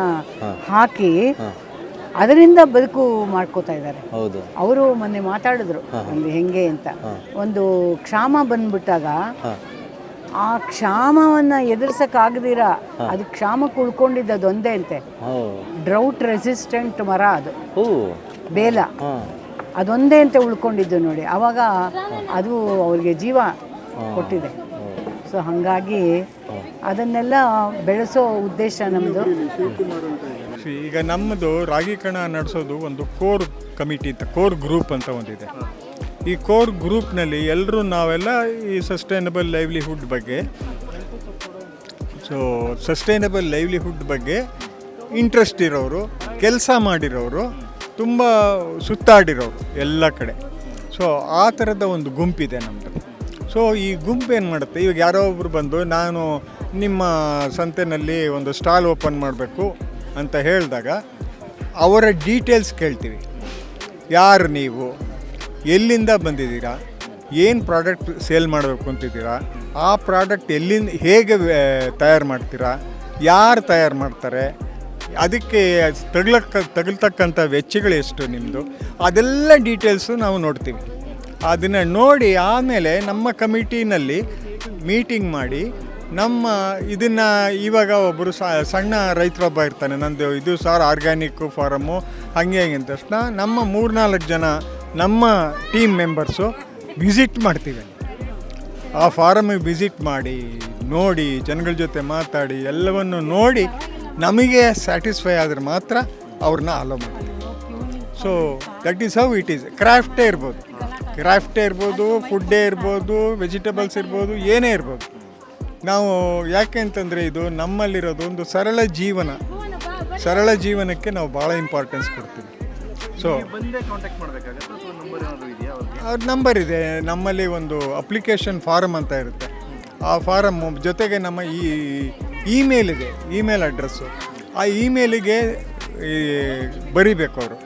ಹಾಕಿ ಅದರಿಂದ ಬದುಕು ಮಾಡ್ಕೋತಾ ಇದ್ದಾರೆ. ಹೌದು. ಅವರು ಮೊನ್ನೆ ಮಾತಾಡಿದ್ರು ಅಲ್ಲಿ ಹೆಂಗೆ ಅಂತ. ಒಂದು ಕ್ಷಾಮ ಬಂದ್ಬಿಟ್ಟಾಗ ಆ ಕ್ಷಾಮವನ್ನ ಎದುರ್ಸಕ್ಕಾಗದಿರ ಅದು ಕ್ಷಾಮಕ್ಕೆ ಉಳ್ಕೊಂಡಿದ್ದು ಒಂದೇ ಅಂತೆ, ಡ್ರೌಟ್ ರೆಸಿಸ್ಟೆಂಟ್ ಮರ ಅದು ಬೇಲ, ಅದೊಂದೇ ಅಂತ ಉಳ್ಕೊಂಡಿದ್ದು ನೋಡಿ. ಆವಾಗ ಅದು ಅವ್ರಿಗೆ ಜೀವ ಕೊಟ್ಟಿದೆ. ಸೊ ಹಾಗಾಗಿ ಅದನ್ನೆಲ್ಲ ಬೆಳೆಸೋ ಉದ್ದೇಶ ನಮ್ಮದು. ಈಗ ನಮ್ಮದು ರಾಗಿ ಕಣ ನಡೆಸೋದು ಒಂದು ಕೋರ್ ಕಮಿಟಿ ಅಂತ, ಕೋರ್ ಗ್ರೂಪ್ ಅಂತ ಒಂದಿದೆ. ಈ ಕೋರ್ ಗ್ರೂಪ್ನಲ್ಲಿ ಎಲ್ಲರೂ ನಾವೆಲ್ಲ ಈ ಸಸ್ಟೈನಬಲ್ ಲೈವ್ಲಿಹುಡ್ ಬಗ್ಗೆ ಇಂಟ್ರೆಸ್ಟ್ ಇರೋರು, ಕೆಲಸ ಮಾಡಿರೋರು, ತುಂಬ ಸುತ್ತಾಡಿರೋರು ಎಲ್ಲ ಕಡೆ. ಸೊ ಆ ಥರದ ಒಂದು ಗುಂಪಿದೆ ನಮ್ಮದು. ಸೊ ಈ ಗುಂಪು ಏನು ಮಾಡುತ್ತೆ, ಇವಾಗ ಯಾರೋ ಒಬ್ಬರು ಬಂದು ನಾನು ನಿಮ್ಮ ಸಂತೆನಲ್ಲಿ ಒಂದು ಸ್ಟಾಲ್ ಓಪನ್ ಮಾಡಬೇಕು ಅಂತ ಹೇಳಿದಾಗ ಅವರ ಡೀಟೇಲ್ಸ್ ಕೇಳ್ತೀವಿ. ಯಾರು ನೀವು, ಎಲ್ಲಿಂದ ಬಂದಿದ್ದೀರಾ, ಏನು ಪ್ರಾಡಕ್ಟ್ ಸೇಲ್ ಮಾಡಬೇಕು ಅಂತಿದ್ದೀರಾ, ಆ ಪ್ರಾಡಕ್ಟ್ ಎಲ್ಲಿಂದ ಹೇಗೆ ತಯಾರು ಮಾಡ್ತೀರಾ, ಯಾರು ತಯಾರು ಮಾಡ್ತಾರೆ, ಅದಕ್ಕೆ ತಗಲ್ತಕ್ಕಂಥ ವೆಚ್ಚಗಳು ಎಷ್ಟು ನಿಮ್ಮದು, ಅದೆಲ್ಲ ಡೀಟೇಲ್ಸು ನಾವು ನೋಡ್ತೀವಿ. ಅದನ್ನು ನೋಡಿ ಆಮೇಲೆ ನಮ್ಮ ಕಮಿಟಿನಲ್ಲಿ ಮೀಟಿಂಗ್ ಮಾಡಿ ಇದನ್ನು ಇವಾಗ ಒಬ್ಬರು ಸಣ್ಣ ರೈತರೊಬ್ಬ ಇರ್ತಾನೆ, ನಂದು ಇದು ಸಾರ್ ಆರ್ಗ್ಯಾನಿಕ್ ಫಾರಮ್ಮು ಹಾಗೆ ಅಂದ ತಕ್ಷಣ ನಮ್ಮ 3-4 ಜನ ನಮ್ಮ ಟೀಮ್ ಮೆಂಬರ್ಸು ವಿಸಿಟ್ ಮಾಡ್ತೀವಿ. ಆ ಫಾರಮಿಗೆ ವಿಸಿಟ್ ಮಾಡಿ ನೋಡಿ, ಜನಗಳ ಜೊತೆ ಮಾತಾಡಿ ಎಲ್ಲವನ್ನು ನೋಡಿ ನಮಗೆ ಸ್ಯಾಟಿಸ್ಫೈ ಆದರೆ ಮಾತ್ರ ಅವ್ರನ್ನ ಅಲೋ ಮಾಡ್ತೀವಿ. So that is how it is. ಕ್ರಾಫ್ಟೇ ಇರ್ಬೋದು, ಫುಡ್ಡೇ ಇರ್ಬೋದು, ವೆಜಿಟೇಬಲ್ಸ್ ಇರ್ಬೋದು, ಏನೇ ಇರ್ಬೋದು. ನಾವು ಯಾಕೆ ಅಂತಂದರೆ ಇದು ನಮ್ಮಲ್ಲಿರೋದು ಒಂದು ಸರಳ ಜೀವನಕ್ಕೆ ನಾವು ಭಾಳ ಇಂಪಾರ್ಟೆನ್ಸ್ ಕೊಡ್ತೀವಿ. ಸೊ ಅವ್ರ ನಂಬರ್ ಇದೆ ನಮ್ಮಲ್ಲಿ, ಒಂದು ಅಪ್ಲಿಕೇಶನ್ ಫಾರಮ್ ಅಂತ ಇರುತ್ತೆ. ಆ ಫಾರಮ್ ಜೊತೆಗೆ ನಮ್ಮ ಇಮೇಲ್ ಇದೆ, ಇಮೇಲ್ ಅಡ್ರೆಸ್ಸು. ಆ ಇಮೇಲಿಗೆ ಬರೀಬೇಕು ಅವರು,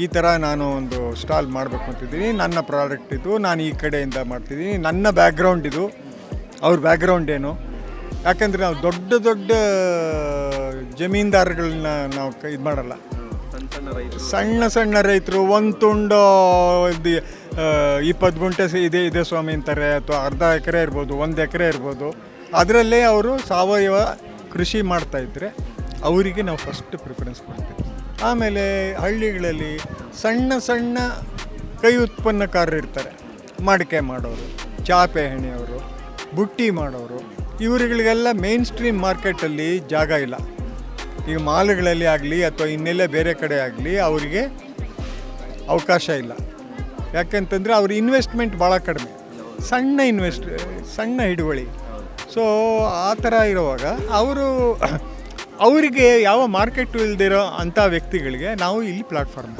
ಈ ಥರ ನಾನು ಒಂದು ಸ್ಟಾಲ್ ಮಾಡಬೇಕು ಅಂತಿದ್ದೀನಿ, ನನ್ನ ಪ್ರಾಡಕ್ಟ್ ಇದು, ನಾನು ಈ ಕಡೆಯಿಂದ ಮಾಡ್ತಿದ್ದೀನಿ, ನನ್ನ ಬ್ಯಾಕ್ಗ್ರೌಂಡ್ ಇದು, ಅವ್ರ ಬ್ಯಾಕ್ಗ್ರೌಂಡ್ ಏನು. ಯಾಕಂದರೆ ನಾವು ದೊಡ್ಡ ಜಮೀನ್ದಾರಗಳನ್ನ ನಾವು ಇದು ಮಾಡಲ್ಲ. ಸಣ್ಣ ರೈತರು ಒಂದು ತುಂಡು 20 ಗುಂಟೆ ಇದೆ ಸ್ವಾಮಿ ಅಂತಾರೆ, ಅಥವಾ ಅರ್ಧ ಎಕರೆ ಇರ್ಬೋದು, 1 ಎಕರೆ ಇರ್ಬೋದು. ಅದರಲ್ಲೇ ಅವರು ಸಾವಯವ ಕೃಷಿ ಮಾಡ್ತಾಯಿದ್ರೆ ಅವರಿಗೆ ನಾವು ಫಸ್ಟ್ ಪ್ರಿಫರೆನ್ಸ್ ಕೊಡ್ತೀವಿ. ಆಮೇಲೆ ಹಳ್ಳಿಗಳಲ್ಲಿ ಸಣ್ಣ ಕೈ ಉತ್ಪನ್ನಕಾರರು ಇರ್ತಾರೆ, ಮಡಿಕೆ ಮಾಡೋರು, ಚಾಪೆ ಹೆಣೆಯೋರು, ಬುಟ್ಟಿ ಮಾಡೋರು. ಇವರುಗಳಿಗೆಲ್ಲ ಮೇನ್ ಸ್ಟ್ರೀಮ್ ಮಾರ್ಕೆಟಲ್ಲಿ ಜಾಗ ಇಲ್ಲ. ಈಗ ಮಾಲ್ಗಳಲ್ಲಿ ಆಗಲಿ ಅಥವಾ ಇನ್ನೆಲ್ಲ ಬೇರೆ ಕಡೆ ಆಗಲಿ ಅವರಿಗೆ ಅವಕಾಶ ಇಲ್ಲ. ಯಾಕೆಂತಂದರೆ ಅವ್ರ ಇನ್ವೆಸ್ಟ್ಮೆಂಟ್ ಭಾಳ ಕಡಿಮೆ, ಸಣ್ಣ ಹಿಡುವಳಿ. ಸೊ ಆ ಥರ ಇರುವಾಗ ಅವರಿಗೆ ಯಾವ ಮಾರ್ಕೆಟು ಇಲ್ದಿರೋ ಅಂಥ ವ್ಯಕ್ತಿಗಳಿಗೆ ನಾವು ಇಲ್ಲಿ ಪ್ಲ್ಯಾಟ್ಫಾರ್ಮ್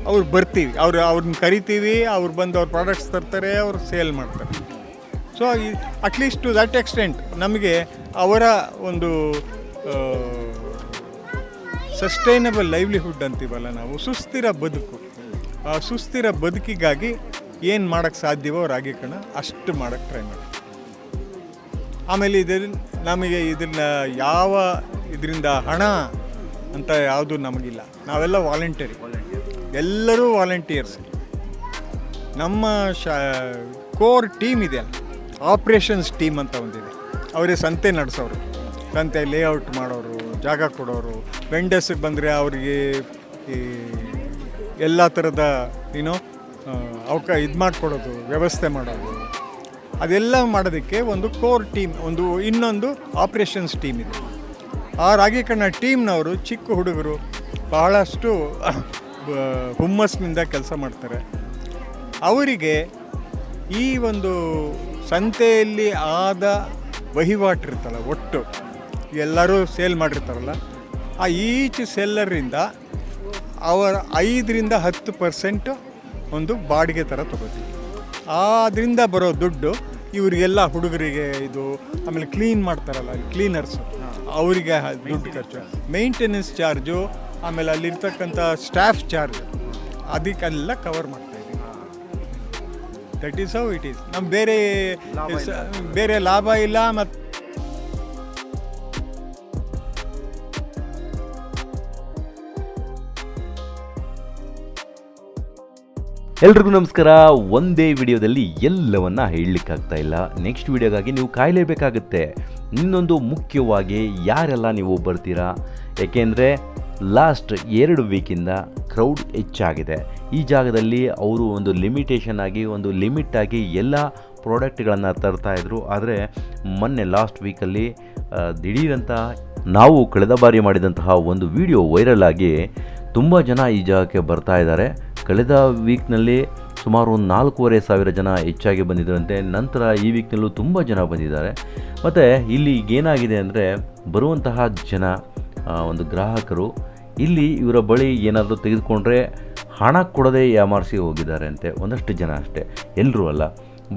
ಅವ್ರು ಬರ್ತೀವಿ, ಅವ್ರನ್ನ ಕರಿತೀವಿ, ಅವ್ರು ಬಂದು ಅವ್ರ ಪ್ರಾಡಕ್ಟ್ಸ್ ತರ್ತಾರೆ, ಅವ್ರು ಸೇಲ್ ಮಾಡ್ತಾರೆ. So at least to that extent ನಮಗೆ ಅವರ ಒಂದು ಸಸ್ಟೈನಬಲ್ ಲೈವ್ಲಿಹುಡ್ ಅಂತೀವಲ್ಲ ನಾವು, ಸುಸ್ಥಿರ ಬದುಕು, ಆ ಸುಸ್ಥಿರ ಬದುಕಿಗಾಗಿ ಏನು ಮಾಡೋಕ್ಕೆ ಸಾಧ್ಯವೋ ರಾಗಿ ಕಣ ಅಷ್ಟು ಮಾಡೋಕ್ಕೆ ಟ್ರೈ ಮಾಡಿ. ಆಮೇಲೆ ನಮಗೆ ಇದರಿಂದ ಹಣ ಅಂತ ಯಾವುದು ನಮಗಿಲ್ಲ. ನಾವೆಲ್ಲ ವಾಲಂಟರಿ, ಎಲ್ಲರೂ ವಾಲಂಟಿಯರ್ಸ್. ನಮ್ಮ ಕೋರ್ ಟೀಮ್ ಇದೆ, ಆಪ್ರೇಷನ್ಸ್ ಟೀಮ್ ಅಂತ ಒಂದಿದೆ. ಅವರೇ ಸಂತೆ ನಡೆಸೋರು, ಸಂತೆ ಲೇಔಟ್ ಮಾಡೋರು, ಜಾಗ ಕೊಡೋರು, ವೆಂಡರ್ಸಿಗೆ ಬಂದರೆ ಅವರಿಗೆ ಈ ಎಲ್ಲ ಥರದ ಇದು ಮಾಡಿಕೊಡೋದು, ವ್ಯವಸ್ಥೆ ಮಾಡೋದು, ಅದೆಲ್ಲ ಮಾಡೋದಕ್ಕೆ ಒಂದು ಕೋರ್ ಟೀಮ್, ಇನ್ನೊಂದು ಆಪ್ರೇಷನ್ಸ್ ಟೀಮ್ ಇದೆ. ಆ ರಾಗಿ ಕಣ ಟೀಮ್ನವರು ಚಿಕ್ಕ ಹುಡುಗರು, ಬಹಳಷ್ಟು ಹುಮ್ಮಸ್ಸಿನಿಂದ ಕೆಲಸ ಮಾಡ್ತಾರೆ. ಅವರಿಗೆ ಈ ಒಂದು ಸಂತೆಯಲ್ಲಿ ಆದ ವಹಿವಾಟು ಇರ್ತಲ್ಲ, ಒಟ್ಟು ಎಲ್ಲರೂ ಸೇಲ್ ಮಾಡಿರ್ತಾರಲ್ಲ, ಆ ಈಚ್ ಸೆಲ್ಲರಿಂದ ಅವರ 5-10% ಒಂದು ಬಾಡಿಗೆ ಥರ ತೊಗೋತೀವಿ. ಅದರಿಂದ ಬರೋ ದುಡ್ಡು ಇವರಿಗೆಲ್ಲ ಹುಡುಗರಿಗೆ ಇದು, ಆಮೇಲೆ ಕ್ಲೀನ್ ಮಾಡ್ತಾರಲ್ಲ ಕ್ಲೀನರ್ಸು, ಅವರಿಗೆ ದುಡ್ಡು ಖರ್ಚು, ಮೇಂಟೆನೆನ್ಸ್ ಚಾರ್ಜು, ಆಮೇಲೆ ಅಲ್ಲಿರ್ತಕ್ಕಂಥ ಸ್ಟಾಫ್ ಚಾರ್ಜ್, ಅದಕ್ಕೆಲ್ಲ ಕವರ್ ಮಾಡ್ತಾಯಿದ್ದೀವಿ. That is how it is. ನಮ್ಮ ಬೇರೆ ಲಾಭ ಇಲ್ಲ. ಮತ್ತು ಎಲ್ರಿಗೂ ನಮಸ್ಕಾರ. ಒಂದೇ ವಿಡಿಯೋದಲ್ಲಿ ಎಲ್ಲವನ್ನ ಹೇಳಲಿಕ್ಕಾಗ್ತಾ ಇಲ್ಲ. ನೆಕ್ಸ್ಟ್ ವಿಡಿಯೋಗಾಗಿ ನೀವು ಕಾಯಲೇಬೇಕಾಗುತ್ತೆ. ಇನ್ನೊಂದು ಮುಖ್ಯವಾಗಿ ಯಾರೆಲ್ಲ ನೀವು ಬರ್ತೀರಾ, ಏಕೆಂದರೆ ಲಾಸ್ಟ್ 2 ವೀಕಿಂದ ಕ್ರೌಡ್ ಹೆಚ್ಚಾಗಿದೆ. ಈ ಜಾಗದಲ್ಲಿ ಅವರು ಒಂದು ಲಿಮಿಟೇಷನ್ ಆಗಿ, ಒಂದು ಲಿಮಿಟ್ ಆಗಿ ಎಲ್ಲ ಪ್ರಾಡಕ್ಟ್ಗಳನ್ನು ತರ್ತಾಯಿದ್ರು. ಆದರೆ ಮೊನ್ನೆ ಲಾಸ್ಟ್ ವೀಕಲ್ಲಿ ದಿಢೀರಂತ ನಾವು ಕಳೆದ ಬಾರಿ ಮಾಡಿದಂತಹ ಒಂದು ವಿಡಿಯೋ ವೈರಲ್ ಆಗಿ ತುಂಬ ಜನ ಈ ಜಾಗಕ್ಕೆ ಬರ್ತಾ ಇದ್ದಾರೆ. ಕಳೆದ ವೀಕ್ನಲ್ಲಿ ಸುಮಾರು 4,500 ಜನ ಹೆಚ್ಚಾಗಿ ಬಂದಿದ್ದರಂತೆ. ನಂತರ ಈ ವೀಕ್ನಲ್ಲೂ ತುಂಬ ಜನ ಬಂದಿದ್ದಾರೆ. ಮತ್ತು ಇಲ್ಲಿ ಏನಾಗಿದೆ ಅಂದರೆ, ಬರುವಂತಹ ಜನ ಒಂದು ಗ್ರಾಹಕರು ಇಲ್ಲಿ ಇವರ ಬಳಿ ಏನಾದರೂ ತೆಗೆದುಕೊಂಡ್ರೆ ಹಣ ಕೊಡದೆ ಯಾಮಾರಿಸಿ ಹೋಗಿದ್ದಾರೆ ಅಂತೆ. ಒಂದಷ್ಟು ಜನ ಅಷ್ಟೇ, ಎಲ್ಲರೂ ಅಲ್ಲ.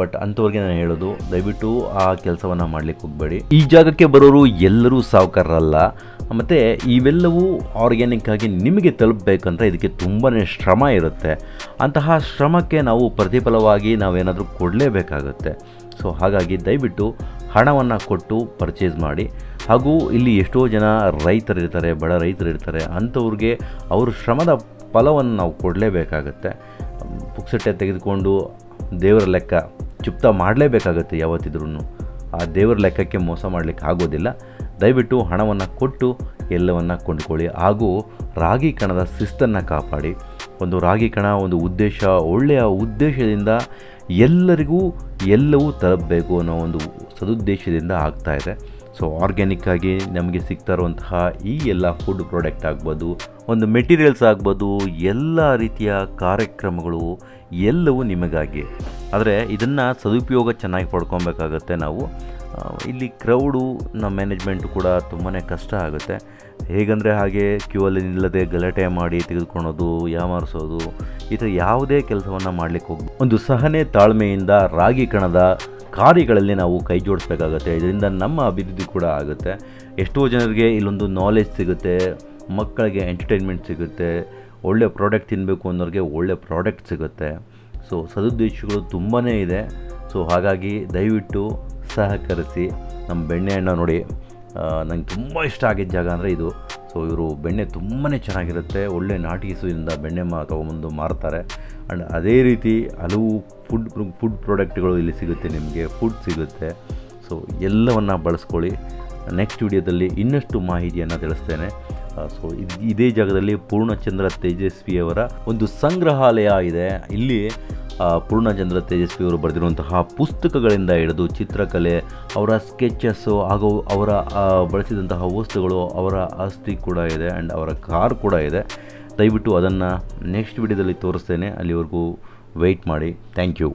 ಬಟ್ ಅಂಥವ್ರಿಗೆ ನಾನು ಹೇಳೋದು, ದಯವಿಟ್ಟು ಆ ಕೆಲಸವನ್ನು ಮಾಡಲಿಕ್ಕೆ ಹೋಗಬೇಡಿ. ಈ ಜಾಗಕ್ಕೆ ಬರೋರು ಎಲ್ಲರೂ ಸಾಹುಕಾರರಲ್ಲ. ಮತ್ತು ಇವೆಲ್ಲವೂ ಆರ್ಗ್ಯಾನಿಕ್ ಆಗಿ ನಿಮಗೆ ತಲುಪಬೇಕಂದ್ರೆ ಇದಕ್ಕೆ ತುಂಬಾ ಶ್ರಮ ಇರುತ್ತೆ. ಅಂತಹ ಶ್ರಮಕ್ಕೆ ನಾವು ಪ್ರತಿಫಲವಾಗಿ ನಾವೇನಾದರೂ ಕೊಡಲೇಬೇಕಾಗುತ್ತೆ. ಸೊ ಹಾಗಾಗಿ ದಯವಿಟ್ಟು ಹಣವನ್ನು ಕೊಟ್ಟು ಪರ್ಚೇಸ್ ಮಾಡಿ. ಹಾಗೂ ಇಲ್ಲಿ ಎಷ್ಟೋ ಜನ ರೈತರಿರ್ತಾರೆ, ಬಡ ರೈತರಿರ್ತಾರೆ. ಅಂಥವ್ರಿಗೆ ಅವ್ರ ಶ್ರಮದ ಫಲವನ್ನು ನಾವು ಕೊಡಲೇಬೇಕಾಗತ್ತೆ. ಪುಕ್ಸಟ್ಟೆ ತೆಗೆದುಕೊಂಡು ದೇವರ ಲೆಕ್ಕ ಚುಪ್ತ ಮಾಡಲೇಬೇಕಾಗತ್ತೆ. ಯಾವತ್ತಿದ್ರೂ ಆ ದೇವರ ಲೆಕ್ಕಕ್ಕೆ ಮೋಸ ಮಾಡಲಿಕ್ಕೆ ಆಗೋದಿಲ್ಲ. ದಯವಿಟ್ಟು ಹಣವನ್ನು ಕೊಟ್ಟು ಎಲ್ಲವನ್ನು ಕೊಂಡುಕೊಳ್ಳಿ. ಹಾಗೂ ರಾಗಿ ಕಣದ ಶಿಸ್ತನ್ನು ಕಾಪಾಡಿ. ಒಂದು ರಾಗಿ ಕಣ ಒಂದು ಉದ್ದೇಶ, ಒಳ್ಳೆಯ ಉದ್ದೇಶದಿಂದ ಎಲ್ಲರಿಗೂ ಎಲ್ಲವೂ ತಲುಪಬೇಕು ಅನ್ನೋ ಒಂದು ಸದುದ್ದೇಶದಿಂದ ಆಗ್ತಾಯಿದೆ. ಸೊ ಆರ್ಗ್ಯಾನಿಕ್ಕಾಗಿ ನಮಗೆ ಸಿಗ್ತಾ ಇರುವಂತಹ ಈ ಎಲ್ಲ ಫುಡ್ ಪ್ರಾಡಕ್ಟ್ ಆಗ್ಬೋದು, ಒಂದು ಮೆಟೀರಿಯಲ್ಸ್ ಆಗ್ಬೋದು, ಎಲ್ಲ ರೀತಿಯ ಕಾರ್ಯಕ್ರಮಗಳು ಎಲ್ಲವೂ ನಿಮಗಾಗಿ. ಆದರೆ ಇದನ್ನು ಸದುಪಯೋಗ ಚೆನ್ನಾಗಿ ಪಡ್ಕೊಬೇಕಾಗತ್ತೆ ನಾವು. ಇಲ್ಲಿ ಕ್ರೌಡು, ನಮ್ಮ ಮ್ಯಾನೇಜ್ಮೆಂಟು ಕೂಡ ತುಂಬಾ ಕಷ್ಟ ಆಗುತ್ತೆ. ಹೇಗಂದರೆ ಹಾಗೆ ಕ್ಯೂ ಅಲ್ಲಿ ನಿಲ್ಲದೆ ಗಲಾಟೆ ಮಾಡಿ ತೆಗೆದುಕೊಳ್ಳೋದು, ಯಾಮಾರಿಸೋದು, ಈ ಥರ ಯಾವುದೇ ಕೆಲಸವನ್ನು ಮಾಡಲಿಕ್ಕೆ ಹೋಗ್ಬೋದು. ಒಂದು ಸಹನೆ ತಾಳ್ಮೆಯಿಂದ ರಾಗಿ ಕಣದ ಕಾರ್ಯಗಳಲ್ಲಿ ನಾವು ಕೈ ಜೋಡಿಸ್ಬೇಕಾಗತ್ತೆ. ಇದರಿಂದ ನಮ್ಮ ಅಭಿವೃದ್ಧಿ ಕೂಡ ಆಗುತ್ತೆ. ಎಷ್ಟೋ ಜನರಿಗೆ ಇಲ್ಲೊಂದು ನಾಲೆಜ್ ಸಿಗುತ್ತೆ, ಮಕ್ಕಳಿಗೆ ಎಂಟರ್ಟೈನ್ಮೆಂಟ್ ಸಿಗುತ್ತೆ, ಒಳ್ಳೆ ಪ್ರಾಡಕ್ಟ್ ತಿನ್ನಬೇಕು ಅನ್ನೋರಿಗೆ ಒಳ್ಳೆ ಪ್ರಾಡಕ್ಟ್ ಸಿಗುತ್ತೆ. ಸೊ ಸದುದ್ದೇಶಗಳು ತುಂಬಾ ಇದೆ. ಸೊ ಹಾಗಾಗಿ ದಯವಿಟ್ಟು ಸಹಕರಿಸಿ. ನಮ್ಮ ಬೆಣ್ಣೆಹಣ್ಣು ನೋಡಿ, ನಂಗೆ ತುಂಬ ಇಷ್ಟ ಆಗಿದ್ದ ಜಾಗ ಅಂದರೆ ಇದು. ಸೊ ಇವರು ಬೆಣ್ಣೆ ತುಂಬಾ ಚೆನ್ನಾಗಿರುತ್ತೆ. ಒಳ್ಳೆ ನಾಟಿ ಹಸುವಿನಿಂದ ಬೆಣ್ಣೆ ತೊಗೊಂಬಂದು ಮಾರ್ತಾರೆ. ಆ್ಯಂಡ್ ಅದೇ ರೀತಿ ಹಲವು ಫುಡ್ ಪ್ರಾಡಕ್ಟ್ಗಳು ಇಲ್ಲಿ ಸಿಗುತ್ತೆ, ನಿಮಗೆ ಫುಡ್ ಸಿಗುತ್ತೆ. ಸೊ ಎಲ್ಲವನ್ನು ಬಳಸ್ಕೊಳ್ಳಿ. ನೆಕ್ಸ್ಟ್ ವಿಡಿಯೋದಲ್ಲಿ ಇನ್ನಷ್ಟು ಮಾಹಿತಿಯನ್ನು ತಿಳಿಸ್ತೇನೆ. ಸೊ ಇದೇ ಜಾಗದಲ್ಲಿ ಪೂರ್ಣಚಂದ್ರ ತೇಜಸ್ವಿಯವರ ಒಂದು ಸಂಗ್ರಹಾಲಯ ಇದೆ. ಇಲ್ಲಿ ಪೂರ್ಣಚಂದ್ರ ತೇಜಸ್ವಿಯವರು ಬರೆದಿರುವಂತಹ ಪುಸ್ತಕಗಳಿಂದ ಹಿಡಿದು ಚಿತ್ರಕಲೆ, ಅವರ ಸ್ಕೆಚಸ್ಸು ಹಾಗೂ ಅವರ ಬಳಸಿದಂತಹ ವಸ್ತುಗಳು, ಅವರ ಆಸ್ತಿ ಕೂಡ ಇದೆ ಆ್ಯಂಡ್ ಅವರ ಕಾರ್ ಕೂಡ ಇದೆ. ದಯವಿಟ್ಟು ಅದನ್ನು ನೆಕ್ಸ್ಟ್ ವಿಡಿಯೋದಲ್ಲಿ ತೋರಿಸ್ತೇನೆ. ಅಲ್ಲಿವರೆಗೂ ವೆಯ್ಟ್ ಮಾಡಿ. Thank you.